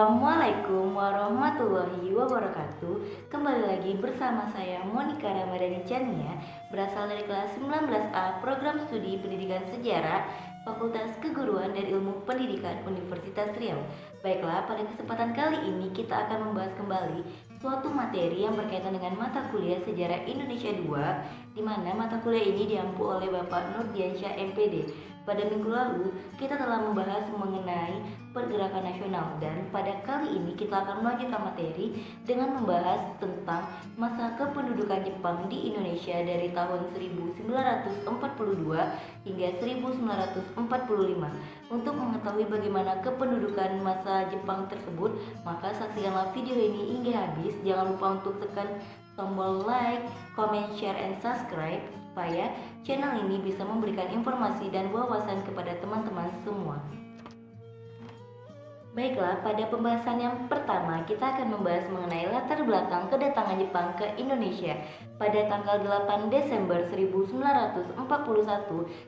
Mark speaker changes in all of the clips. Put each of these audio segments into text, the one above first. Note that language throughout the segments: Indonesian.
Speaker 1: Assalamualaikum warahmatullahi wabarakatuh. Kembali lagi bersama saya Monica Ramadhani Chania, berasal dari kelas 19A Program Studi Pendidikan Sejarah Fakultas Keguruan dan Ilmu Pendidikan Universitas Riau. Baiklah, pada kesempatan kali ini kita akan membahas kembali suatu materi yang berkaitan dengan mata kuliah Sejarah Indonesia 2, di mana mata kuliah ini diampu oleh Bapak Nurdiansyah MPD. Pada minggu lalu, kita telah membahas mengenai pergerakan nasional, dan pada kali ini kita akan melanjutkan materi dengan membahas tentang masa kependudukan Jepang di Indonesia dari tahun 1942 hingga 1945. Untuk mengetahui bagaimana kependudukan masa Jepang tersebut, maka saksikanlah video ini hingga habis. Jangan lupa untuk tekan tombol like, comment, share, and subscribe supaya channel ini bisa memberikan informasi dan wawasan kepada teman-teman semua. Baiklah, pada pembahasan yang pertama kita akan membahas mengenai latar belakang kedatangan Jepang ke Indonesia. Pada tanggal 8 Desember 1941,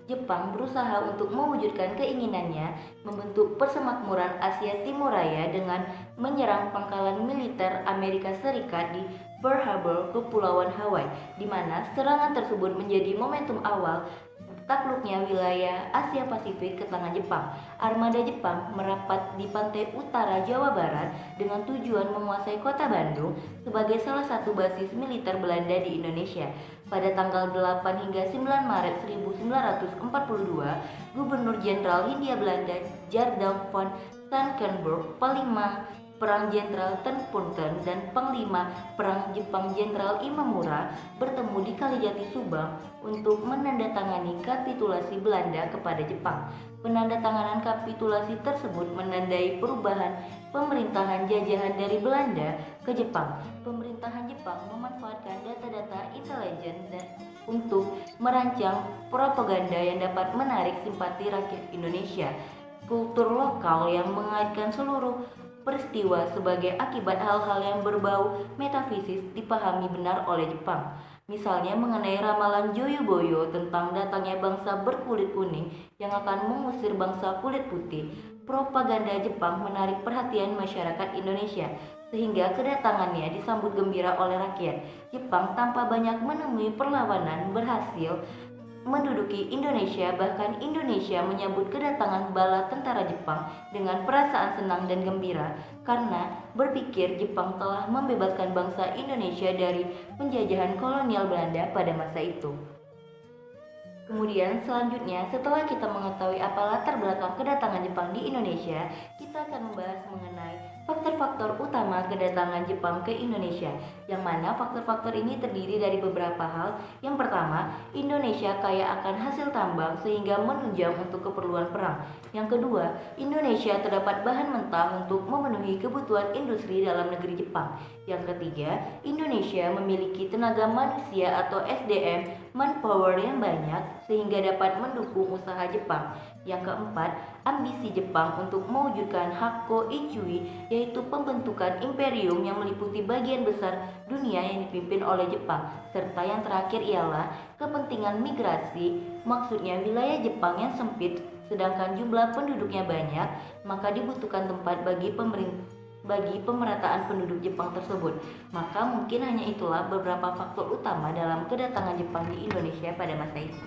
Speaker 1: Jepang berusaha untuk mewujudkan keinginannya membentuk persemakmuran Asia Timur Raya dengan menyerang pangkalan militer Amerika Serikat di Pearl Harbor, Kepulauan Hawaii, di mana serangan tersebut menjadi momentum awal takluknya wilayah Asia Pasifik ke tangan Jepang. Armada Jepang merapat di pantai utara Jawa Barat dengan tujuan menguasai kota Bandung sebagai salah satu basis militer Belanda di Indonesia. Pada tanggal 8 hingga 9 Maret 1942, Gubernur Jenderal Hindia Belanda Jardel von Schalkenburg, Panglima Perang Jenderal Ten Punten, dan Panglima Perang Jepang Jenderal Imamura bertemu di Kalijati, Subang untuk menandatangani kapitulasi Belanda kepada Jepang. Penandatanganan kapitulasi tersebut menandai perubahan pemerintahan jajahan dari Belanda ke Jepang. Pemerintahan Jepang memanfaatkan data-data intelijen untuk merancang propaganda yang dapat menarik simpati rakyat Indonesia. Kultur lokal yang mengaitkan seluruh peristiwa sebagai akibat hal-hal yang berbau metafisis dipahami benar oleh Jepang. Misalnya mengenai ramalan Joyoboyo tentang datangnya bangsa berkulit kuning yang akan mengusir bangsa kulit putih. Propaganda Jepang menarik perhatian masyarakat Indonesia sehingga kedatangannya disambut gembira oleh rakyat. Jepang tanpa banyak menemui perlawanan berhasil menduduki Indonesia. Bahkan Indonesia menyambut kedatangan bala tentara Jepang dengan perasaan senang dan gembira karena berpikir Jepang telah membebaskan bangsa Indonesia dari penjajahan kolonial Belanda pada masa itu. Kemudian selanjutnya, setelah kita mengetahui apa latar belakang kedatangan Jepang di Indonesia, kita akan membahas mengenai faktor-faktor utama kedatangan Jepang ke Indonesia, yang mana faktor-faktor ini terdiri dari beberapa hal. Yang pertama, Indonesia kaya akan hasil tambang sehingga menunjang untuk keperluan perang. Yang kedua, Indonesia terdapat bahan mentah untuk memenuhi kebutuhan industri dalam negeri Jepang. Yang ketiga, Indonesia memiliki tenaga manusia atau SDM manpower yang banyak sehingga dapat mendukung usaha Jepang. Yang keempat, ambisi Jepang untuk mewujudkan Hakko Ichui, yaitu pembentukan imperium yang meliputi bagian besar dunia yang dipimpin oleh Jepang. Serta yang terakhir ialah kepentingan migrasi, maksudnya wilayah Jepang yang sempit sedangkan jumlah penduduknya banyak, maka dibutuhkan tempat bagi pemerataan penduduk Jepang tersebut. Maka mungkin hanya itulah beberapa faktor utama dalam kedatangan Jepang di Indonesia pada masa itu.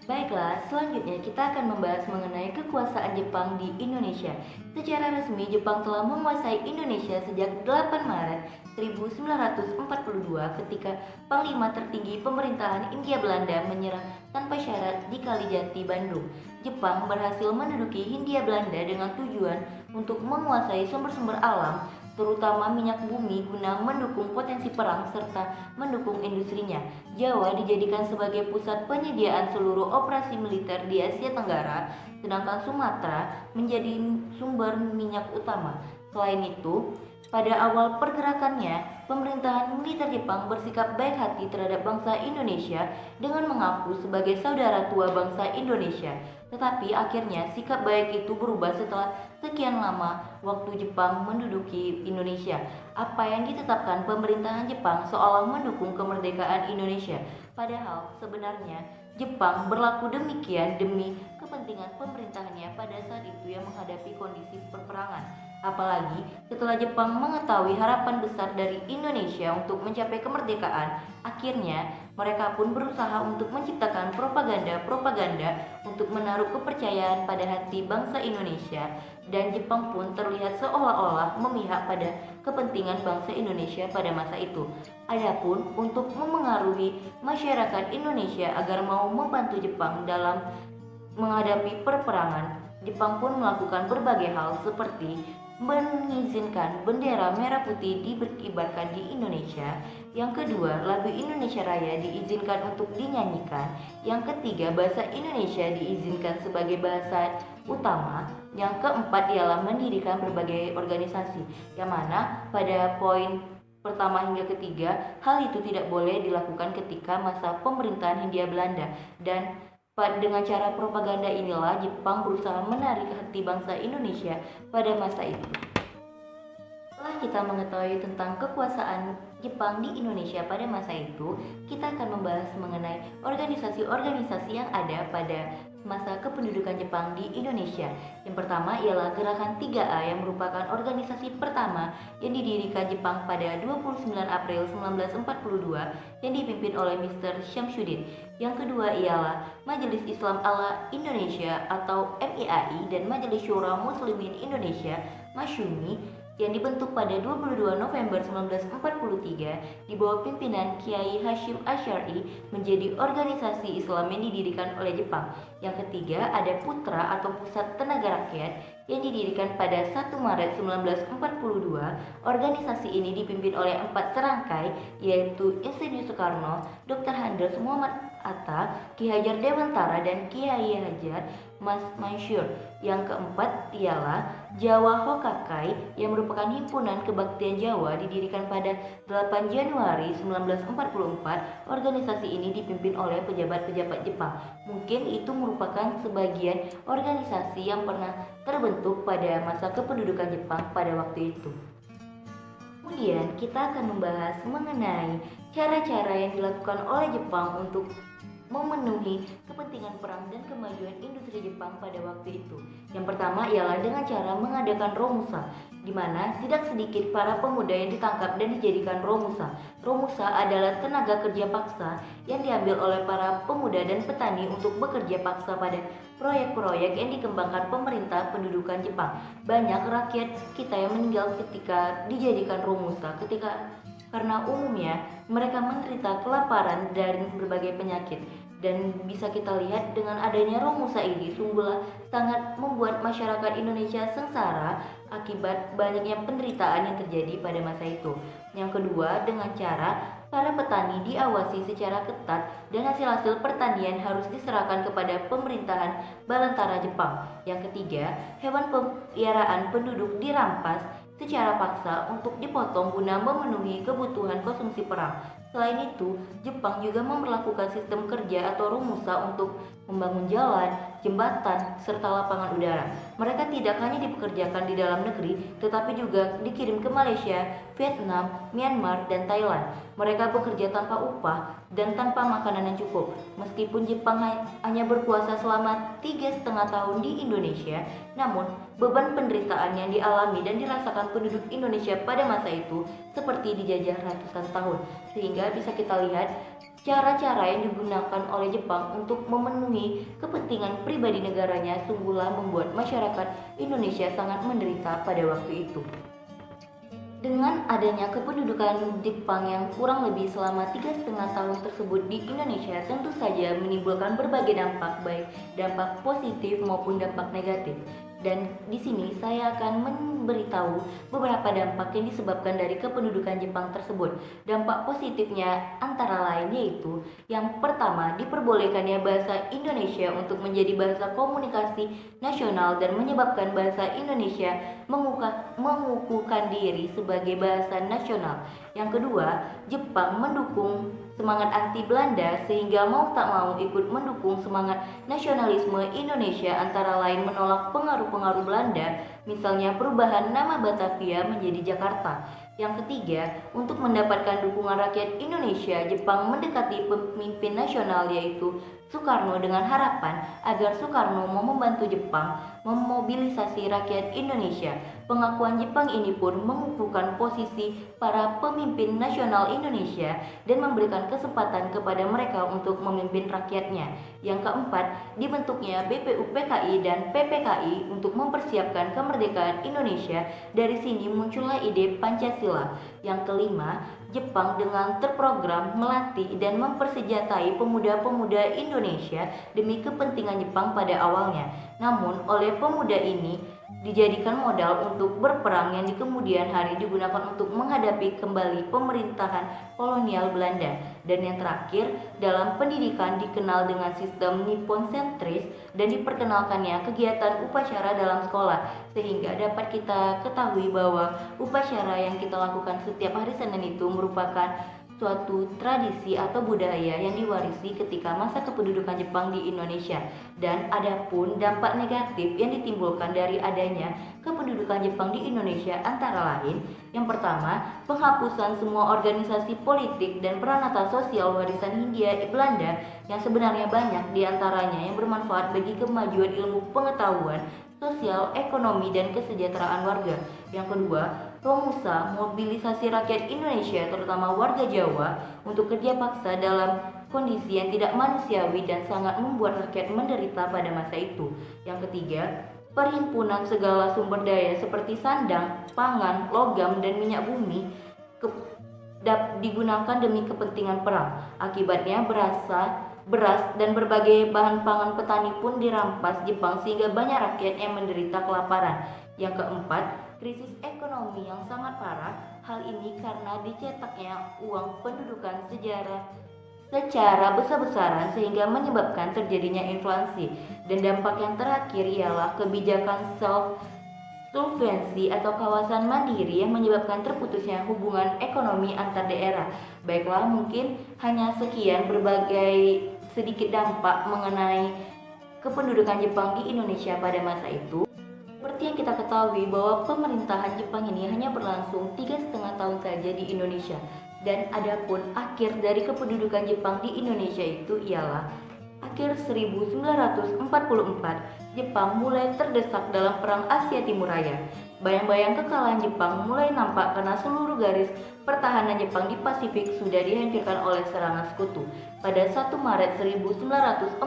Speaker 1: Baiklah, selanjutnya kita akan membahas mengenai kekuasaan Jepang di Indonesia. Secara resmi, Jepang telah menguasai Indonesia sejak 8 Maret 1942 ketika Panglima tertinggi pemerintahan Hindia Belanda menyerang tanpa syarat di Kalijati, Bandung. Jepang berhasil menduduki Hindia Belanda dengan tujuan untuk menguasai sumber-sumber alam, terutama minyak bumi, guna mendukung potensi perang serta mendukung industrinya. Jawa dijadikan sebagai pusat penyediaan seluruh operasi militer di Asia Tenggara, sedangkan Sumatera menjadi sumber minyak utama. Selain itu, pada awal pergerakannya, pemerintahan militer Jepang bersikap baik hati terhadap bangsa Indonesia dengan mengaku sebagai saudara tua bangsa Indonesia. Tetapi akhirnya sikap baik itu berubah setelah sekian lama waktu Jepang menduduki Indonesia. Apa yang ditetapkan pemerintahan Jepang seolah mendukung kemerdekaan Indonesia. Padahal sebenarnya Jepang berlaku demikian demi kepentingan pemerintahannya pada saat itu yang menghadapi kondisi perperangan. Apalagi setelah Jepang mengetahui harapan besar dari Indonesia untuk mencapai kemerdekaan, akhirnya mereka pun berusaha untuk menciptakan propaganda-propaganda untuk menaruh kepercayaan pada hati bangsa Indonesia, dan Jepang pun terlihat seolah-olah memihak pada kepentingan bangsa Indonesia pada masa itu. Adapun untuk memengaruhi masyarakat Indonesia agar mau membantu Jepang dalam menghadapi perperangan, Jepang pun melakukan berbagai hal seperti mengizinkan bendera merah putih diberkibarkan di Indonesia. Yang kedua, lagu Indonesia Raya diizinkan untuk dinyanyikan. Yang ketiga, bahasa Indonesia diizinkan sebagai bahasa utama. Yang keempat ialah mendirikan berbagai organisasi, yang mana pada poin pertama hingga ketiga, hal itu tidak boleh dilakukan ketika masa pemerintahan Hindia Belanda, dan dengan cara propaganda inilah Jepang berusaha menarik hati bangsa Indonesia pada masa itu. Setelah kita mengetahui tentang kekuasaan Jepang di Indonesia pada masa itu, kita akan membahas mengenai organisasi-organisasi yang ada pada masa kependudukan Jepang di Indonesia. Yang pertama ialah Gerakan 3A yang merupakan organisasi pertama yang didirikan Jepang pada 29 April 1942 yang dipimpin oleh Mr. Syamsuddin. Yang kedua ialah Majelis Islam Ala Indonesia atau MIAI dan Majelis Syura Muslimin Indonesia (MASYUMI) yang dibentuk pada 22 November 1943 di bawah pimpinan Kiai Hashim Asy'ari menjadi organisasi Islam yang didirikan oleh Jepang. Yang ketiga ada Putra atau Pusat Tenaga Rakyat yang didirikan pada 1 Maret 1942. Organisasi ini dipimpin oleh 4 serangkai, yaitu Insinyur Soekarno, Dr. Handes Muhammad Atta, Ki Hajar Dewantara, dan Kiai Hajar Mas Mansur. Yang keempat ialah Jawa Hokkakai yang merupakan himpunan kebaktian Jawa didirikan pada 8 Januari 1944. Organisasi ini dipimpin oleh pejabat-pejabat Jepang. Mungkin itu merupakan sebagian organisasi yang pernah terbentuk pada masa kependudukan Jepang pada waktu itu. Kemudian kita akan membahas mengenai cara-cara yang dilakukan oleh Jepang untuk memenuhi kepentingan perang dan kemajuan industri Jepang pada waktu itu. Yang pertama ialah dengan cara mengadakan romusa, di mana tidak sedikit para pemuda yang ditangkap dan dijadikan romusa. Romusa adalah tenaga kerja paksa yang diambil oleh para pemuda dan petani untuk bekerja paksa pada proyek-proyek yang dikembangkan pemerintah pendudukan Jepang. Banyak rakyat kita yang meninggal ketika dijadikan romusa karena umumnya mereka menderita kelaparan dan berbagai penyakit. Dan bisa kita lihat dengan adanya romusa ini sungguhlah sangat membuat masyarakat Indonesia sengsara akibat banyaknya penderitaan yang terjadi pada masa itu. Yang kedua, dengan cara para petani diawasi secara ketat dan hasil-hasil pertanian harus diserahkan kepada pemerintahan Balantara Jepang. Yang ketiga, hewan peliharaan penduduk dirampas secara paksa untuk dipotong guna memenuhi kebutuhan konsumsi perang. Selain itu, Jepang juga memperlakukan sistem kerja atau romusa untuk membangun jalan, jembatan, serta lapangan udara. Mereka tidak hanya dipekerjakan di dalam negeri, tetapi juga dikirim ke Malaysia, Vietnam, Myanmar, dan Thailand. Mereka bekerja tanpa upah dan tanpa makanan yang cukup. Meskipun Jepang hanya berkuasa selama 3,5 tahun di Indonesia, namun beban penderitaan yang dialami dan dirasakan penduduk Indonesia pada masa itu seperti dijajah ratusan tahun. Sehingga bisa kita lihat cara-cara yang digunakan oleh Jepang untuk memenuhi kepentingan pribadi negaranya sungguhlah membuat masyarakat Indonesia sangat menderita pada waktu itu. Dengan adanya kependudukan Jepang yang kurang lebih selama 3,5 tahun tersebut di Indonesia tentu saja menimbulkan berbagai dampak, baik dampak positif maupun dampak negatif. Dan di sini saya akan memberitahu beberapa dampak yang disebabkan dari kependudukan Jepang tersebut. Dampak positifnya antara lain yaitu yang pertama, diperbolehkannya bahasa Indonesia untuk menjadi bahasa komunikasi nasional dan menyebabkan bahasa Indonesia mengukuhkan diri sebagai bahasa nasional. Yang kedua, Jepang mendukung semangat anti Belanda sehingga mau tak mau ikut mendukung semangat nasionalisme Indonesia, antara lain menolak pengaruh-pengaruh Belanda, misalnya perubahan nama Batavia menjadi Jakarta. Yang ketiga, untuk mendapatkan dukungan rakyat Indonesia, Jepang mendekati pemimpin nasional yaitu Soekarno dengan harapan agar Soekarno mau membantu Jepang memobilisasi rakyat Indonesia. Pengakuan Jepang ini pun mengukuhkan posisi para pemimpin nasional Indonesia dan memberikan kesempatan kepada mereka untuk memimpin rakyatnya. Yang keempat, dibentuknya BPUPKI dan PPKI untuk mempersiapkan kemerdekaan Indonesia. Dari sini muncullah ide Pancasila. Yang kelima, Jepang dengan terprogram melatih dan mempersenjatai pemuda-pemuda Indonesia demi kepentingan Jepang pada awalnya. Namun, oleh pemuda ini dijadikan modal untuk berperang yang di kemudian hari digunakan untuk menghadapi kembali pemerintahan kolonial Belanda. Dan yang terakhir, dalam pendidikan dikenal dengan sistem Nippon sentris dan diperkenalkannya kegiatan upacara dalam sekolah, sehingga dapat kita ketahui bahwa upacara yang kita lakukan setiap hari Senin itu merupakan suatu tradisi atau budaya yang diwarisi ketika masa kependudukan Jepang di Indonesia. Dan adapun dampak negatif yang ditimbulkan dari adanya kependudukan Jepang di Indonesia antara lain, yang pertama, penghapusan semua organisasi politik dan peranata sosial warisan Hindia Belanda yang sebenarnya banyak diantaranya yang bermanfaat bagi kemajuan ilmu pengetahuan, sosial, ekonomi, dan kesejahteraan warga. Yang kedua, Romusa, mobilisasi rakyat Indonesia terutama warga Jawa untuk kerja paksa dalam kondisi yang tidak manusiawi dan sangat membuat rakyat menderita pada masa itu. Yang ketiga, perhimpunan segala sumber daya seperti sandang, pangan, logam, dan minyak bumi digunakan demi kepentingan perang. Akibatnya beras, dan berbagai bahan pangan petani pun dirampas Jepang sehingga banyak rakyat yang menderita kelaparan. Yang keempat, krisis ekonomi yang sangat parah. Hal ini karena dicetaknya uang pendudukan secara besar-besaran sehingga menyebabkan terjadinya inflasi. Dan dampak yang terakhir ialah kebijakan self-subvensi atau kawasan mandiri yang menyebabkan terputusnya hubungan ekonomi antar daerah. Baiklah, mungkin hanya sekian berbagai sedikit dampak mengenai kependudukan Jepang di Indonesia pada masa itu. Seperti yang kita ketahui bahwa pemerintahan Jepang ini hanya berlangsung 3,5 tahun saja di Indonesia. Dan adapun akhir dari kependudukan Jepang di Indonesia itu ialah akhir 1944, Jepang mulai terdesak dalam Perang Asia Timur Raya. Bayang-bayang kekalahan Jepang mulai nampak karena seluruh garis pertahanan Jepang di Pasifik sudah dihancurkan oleh serangan sekutu. Pada 1 Maret 1945,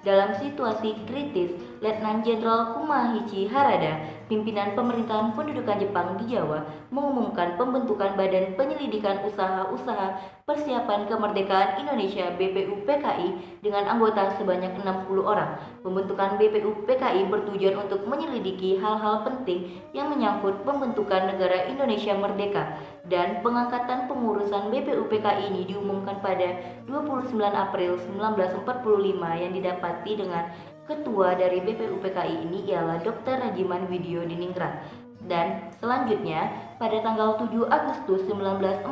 Speaker 1: dalam situasi kritis, Letnan Jenderal Kumahichi Harada, pimpinan pemerintahan pendudukan Jepang di Jawa, mengumumkan pembentukan Badan Penyelidikan Usaha-Usaha Persiapan Kemerdekaan Indonesia BPUPKI dengan anggota sebanyak 60 orang. Pembentukan BPUPKI bertujuan untuk menyelidiki hal-hal penting yang menyangkut pembentukan negara Indonesia merdeka, dan pengangkatan pengurusan BPUPKI ini diumumkan pada 29 April 1945 yang didapati dengan ketua dari BPUPKI ini ialah Dr. Rajiman Widyo Diningrat. Dan selanjutnya, pada tanggal 7 Agustus 1945,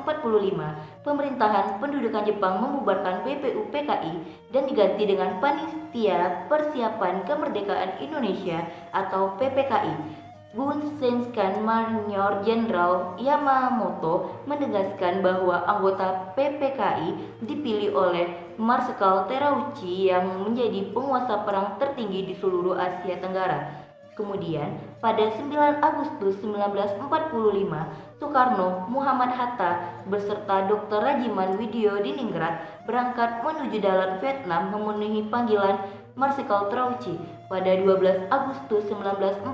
Speaker 1: pemerintahan pendudukan Jepang membubarkan BPUPKI dan diganti dengan Panitia Persiapan Kemerdekaan Indonesia atau PPKI. Bunsenskan Marinir Jenderal Yamamoto menegaskan bahwa anggota PPKI dipilih oleh Marsekal Terauchi yang menjadi penguasa perang tertinggi di seluruh Asia Tenggara. Kemudian, pada 9 Agustus 1945, Soekarno, Muhammad Hatta, beserta Dr. Rajiman Widyo Diningrat berangkat menuju darat Vietnam memenuhi panggilan Marsekal Terauchi. Pada 12 Agustus 1945,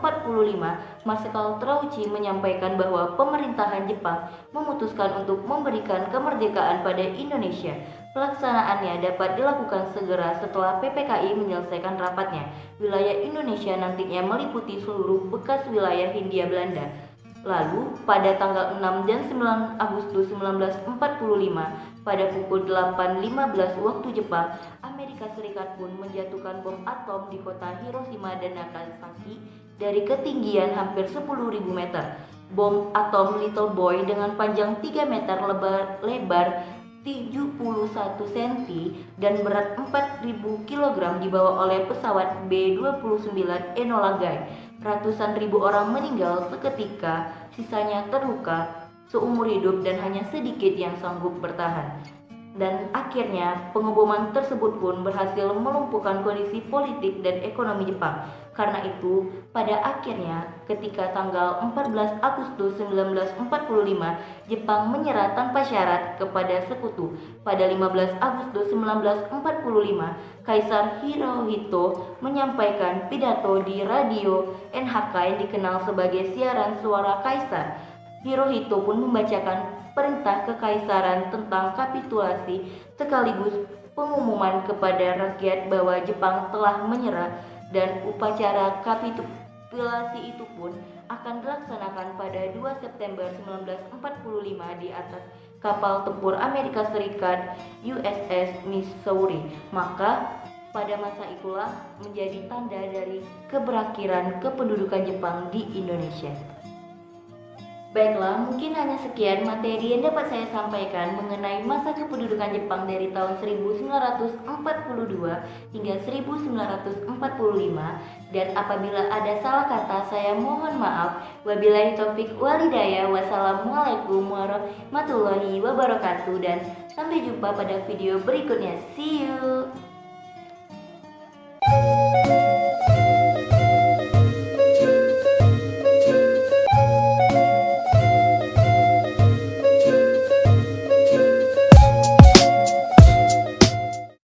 Speaker 1: Marsekal Terauchi menyampaikan bahwa pemerintahan Jepang memutuskan untuk memberikan kemerdekaan pada Indonesia. Pelaksanaannya dapat dilakukan segera setelah PPKI menyelesaikan rapatnya. Wilayah Indonesia nantinya meliputi seluruh bekas wilayah Hindia Belanda. Lalu, pada tanggal 6 dan 9 Agustus 1945, pada pukul 8.15 waktu Jepang, Amerika Serikat pun menjatuhkan bom atom di kota Hiroshima dan Nagasaki dari ketinggian hampir 10.000 meter. Bom atom Little Boy dengan panjang 3 meter lebar 71 cm dan berat 4.000 kg dibawa oleh pesawat B-29 Enola Gay. Ratusan ribu orang meninggal seketika, sisanya terluka seumur hidup dan hanya sedikit yang sanggup bertahan. Dan akhirnya pengeboman tersebut pun berhasil melumpuhkan kondisi politik dan ekonomi Jepang. Karena itu, pada akhirnya ketika tanggal 14 Agustus 1945, Jepang menyerah tanpa syarat kepada sekutu. Pada 15 Agustus 1945, Kaisar Hirohito menyampaikan pidato di radio NHK yang dikenal sebagai siaran suara Kaisar. Hirohito pun membacakan perintah kekaisaran tentang kapitulasi sekaligus pengumuman kepada rakyat bahwa Jepang telah menyerah, dan upacara kapitulasi itu pun akan dilaksanakan pada 2 September 1945 di atas kapal tempur Amerika Serikat USS Missouri. Maka pada masa itulah menjadi tanda dari keberakhiran kependudukan Jepang di Indonesia. Baiklah, mungkin hanya sekian materi yang dapat saya sampaikan mengenai masa kependudukan Jepang dari tahun 1942 hingga 1945, dan apabila ada salah kata saya mohon maaf. Wabillahi taufik walhidayah. Wassalamualaikum warahmatullahi wabarakatuh, dan sampai jumpa pada video berikutnya. See you.